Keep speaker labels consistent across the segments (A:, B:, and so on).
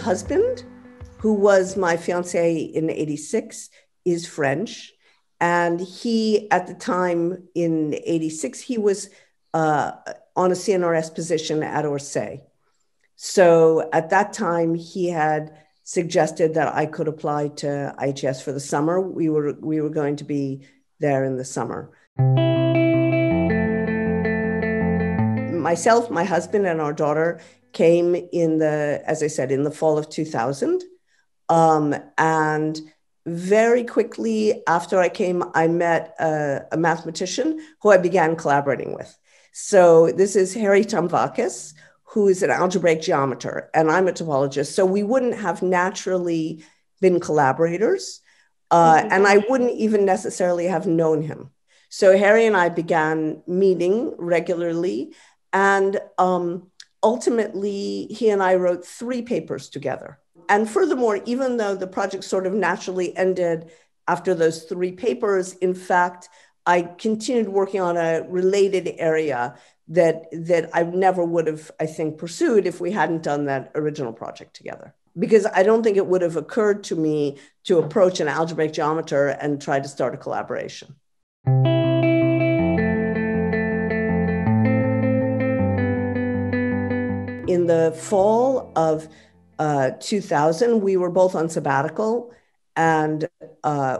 A: husband, who was my fiancé in '86, is French. And he, at the time in '86, he was on a CNRS position at Orsay. So at that time, he had suggested that I could apply to IHES for the summer. We were going to be there in the summer. Myself, my husband, and our daughter came as I said, in the fall of 2000. And very quickly after I came, I met a mathematician who I began collaborating with. So this is Erica Flapan, who is an algebraic geometer, and I'm a topologist. So we wouldn't have naturally been collaborators, and I wouldn't even necessarily have known him. So Harry and I began meeting regularly, and ultimately he and I wrote 3 papers together. And furthermore, even though the project sort of naturally ended after those 3 papers, in fact, I continued working on a related area that I never would have, I think, pursued if we hadn't done that original project together. Because I don't think it would have occurred to me to approach an algebraic geometer and try to start a collaboration. In the fall of 2000, we were both on sabbatical, and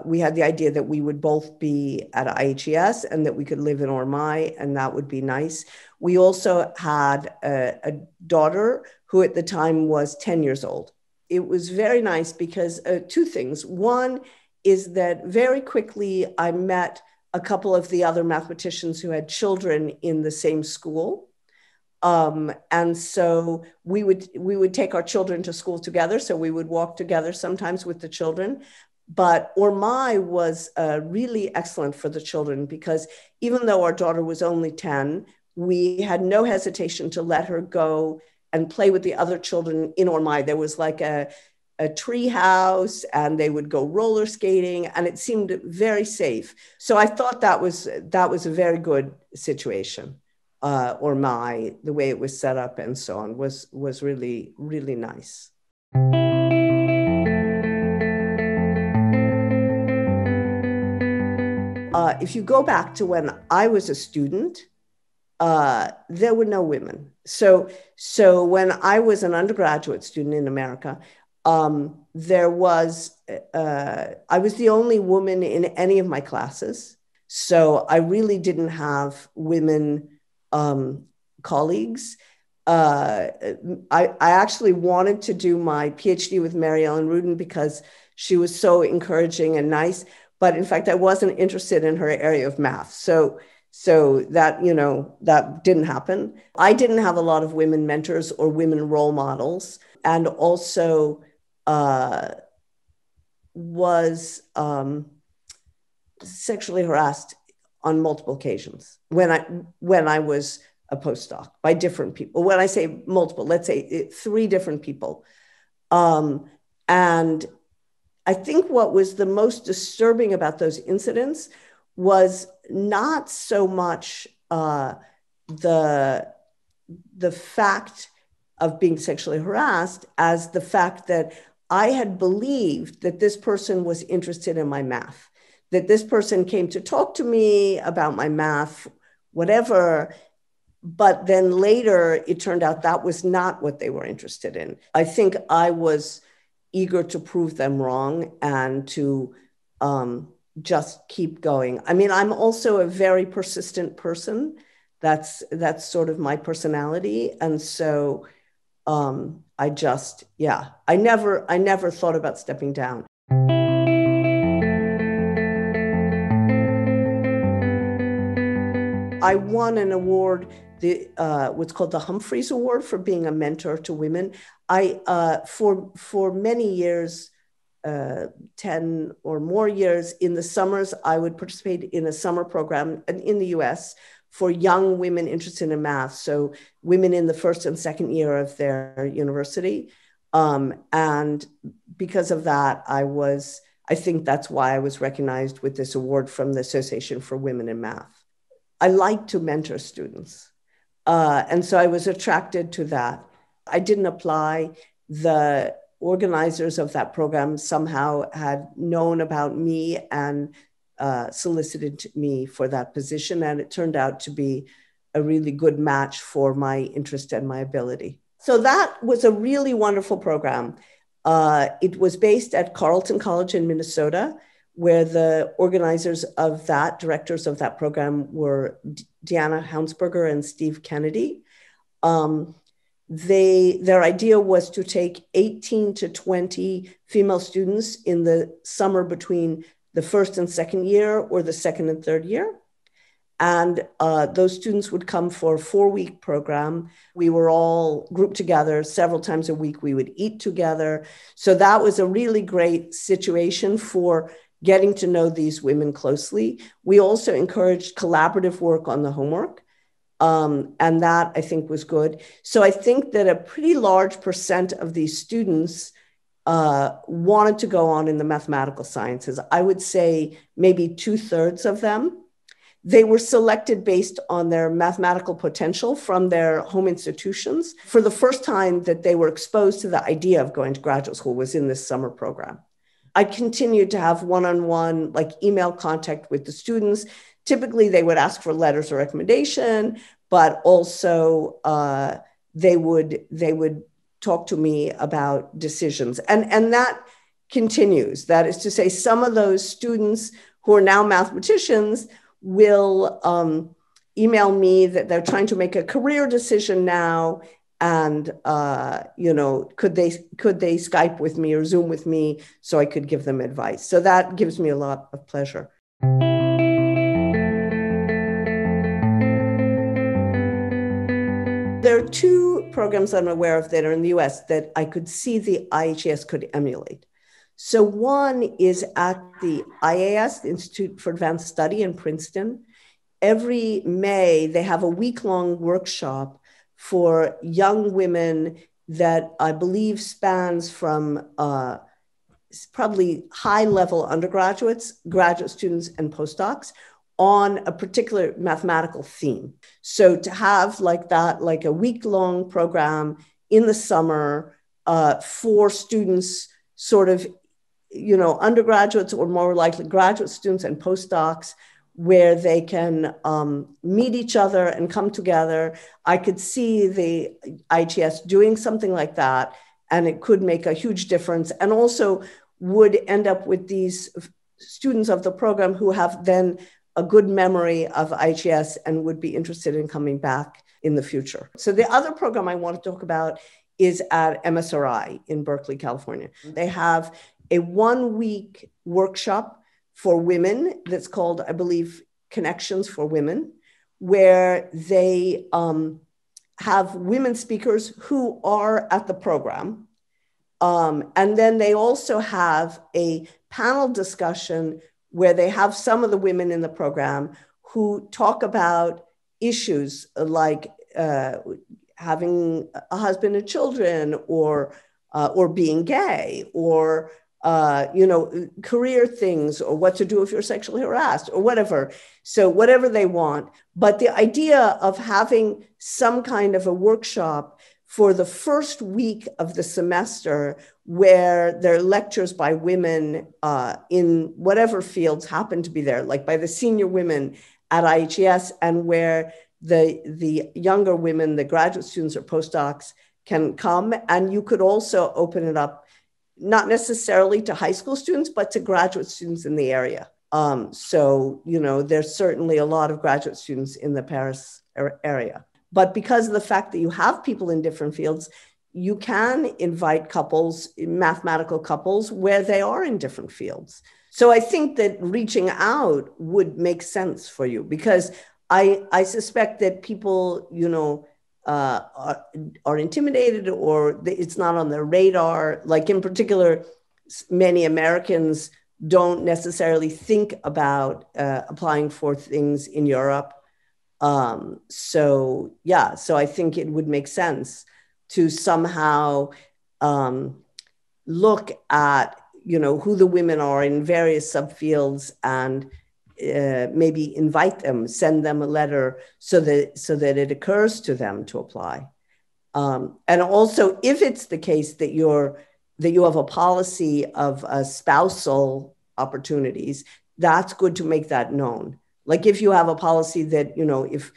A: we had the idea that we would both be at IHES and that we could live in Ormai, and that would be nice. We also had a daughter who at the time was 10 years old. It was very nice because 2 things. One is that very quickly I met a couple of the other mathematicians who had children in the same school. And so we would take our children to school together. So we would walk together sometimes with the children. But Ormai was really excellent for the children because even though our daughter was only 10, we had no hesitation to let her go and play with the other children in Ormai. There was like a tree house, and they would go roller skating, and it seemed very safe. So I thought that was a very good situation. Ormai, the way it was set up and so on, was really, really nice. If you go back to when I was a student, there were no women. So when I was an undergraduate student in America, I was the only woman in any of my classes. So I really didn't have women colleagues. I actually wanted to do my PhD with Mary Ellen Rudin because she was so encouraging and nice. But in fact, I wasn't interested in her area of math. So that, that didn't happen. I didn't have a lot of women mentors or women role models, and also was sexually harassed on multiple occasions when I was a postdoc by different people. When I say multiple, let's say 3 different people. And I think what was the most disturbing about those incidents was not so much the fact of being sexually harassed as the fact that I had believed that this person was interested in my math, that this person came to talk to me about my math, whatever. But then later, it turned out that was not what they were interested in. I think I was eager to prove them wrong and to just keep going. I mean, I'm also a very persistent person. That's sort of my personality. And so I never thought about stepping down. I won an award, what's called the Humphreys Award, for being a mentor to women. For many years, 10 or more years, in the summers, I would participate in a summer program in the US for young women interested in math. So women in the first and second year of their university. And because of that, I think that's why I was recognized with this award from the Association for Women in Math. I like to mentor students. And so I was attracted to that. I didn't apply. The organizers of that program somehow had known about me and solicited me for that position. And it turned out to be a really good match for my interest and my ability. So that was a really wonderful program. It was based at Carleton College in Minnesota, where the organizers of that, directors of that program, were Deanna Hounsberger and Steve Kennedy. Their idea was to take 18 to 20 female students in the summer between the first and second year, or the second and third year. And those students would come for a 4-week program. We were all grouped together several times a week. We would eat together. So that was a really great situation for getting to know these women closely. We also encouraged collaborative work on the homework. And that, I think, was good. So I think that a pretty large percent of these students wanted to go on in the mathematical sciences. I would say maybe 2/3 of them. They were selected based on their mathematical potential from their home institutions. For the first time that they were exposed to the idea of going to graduate school was in this summer program. I continued to have one-on-one, like, email contact with the students. Typically, they would ask for letters of recommendation, but also they would talk to me about decisions. And that continues. That is to say, some of those students who are now mathematicians will email me that they're trying to make a career decision now, and could they Skype with me or Zoom with me so I could give them advice. So that gives me a lot of pleasure. There are 2 programs I'm aware of that are in the US that I could see the IHES could emulate. So one is at the IHES, the Institute for Advanced Study in Princeton. Every May, they have a week-long workshop for young women that I believe spans from probably high-level undergraduates, graduate students, and postdocs on a particular mathematical theme. So to have like that, like a week-long program in the summer for students, sort of, undergraduates or more likely graduate students and postdocs, where they can meet each other and come together. I could see the IHES doing something like that, and it could make a huge difference, and also would end up with these students of the program who have then a good memory of IHES and would be interested in coming back in the future. So the other program I want to talk about is at MSRI in Berkeley, California. They have a 1-week workshop for women that's called, I believe, Connections for Women, where they have women speakers who are at the program. And then they also have a panel discussion where they have some of the women in the program who talk about issues like having a husband and children, or being gay, or career things, or what to do if you're sexually harassed, or whatever. So whatever they want. But the idea of having some kind of a workshop for the first week of the semester, where there are lectures by women in whatever fields happen to be there, like by the senior women at IHES, and where the younger women, the graduate students or postdocs, can come. And you could also open it up, not necessarily to high school students, but to graduate students in the area. So, there's certainly a lot of graduate students in the Paris area. But because of the fact that you have people in different fields, you can invite couples, mathematical couples, where they are in different fields. So I think that reaching out would make sense for you, because I suspect that people, are intimidated, or it's not on their radar. Like, in particular, many Americans don't necessarily think about applying for things in Europe. So I think it would make sense to somehow look at, who the women are in various subfields, and maybe invite them, send them a letter so that it occurs to them to apply. And also, if it's the case that you're that you have a policy of spousal opportunities, that's good to make that known. Like if you have a policy that, you know, if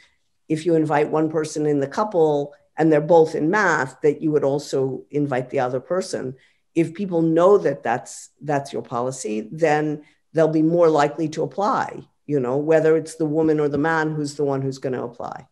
A: you invite one person in the couple and they're both in math, that you would also invite the other person. If people know that that's your policy, then they'll be more likely to apply, you know, whether it's the woman or the man who's the one who's going to apply.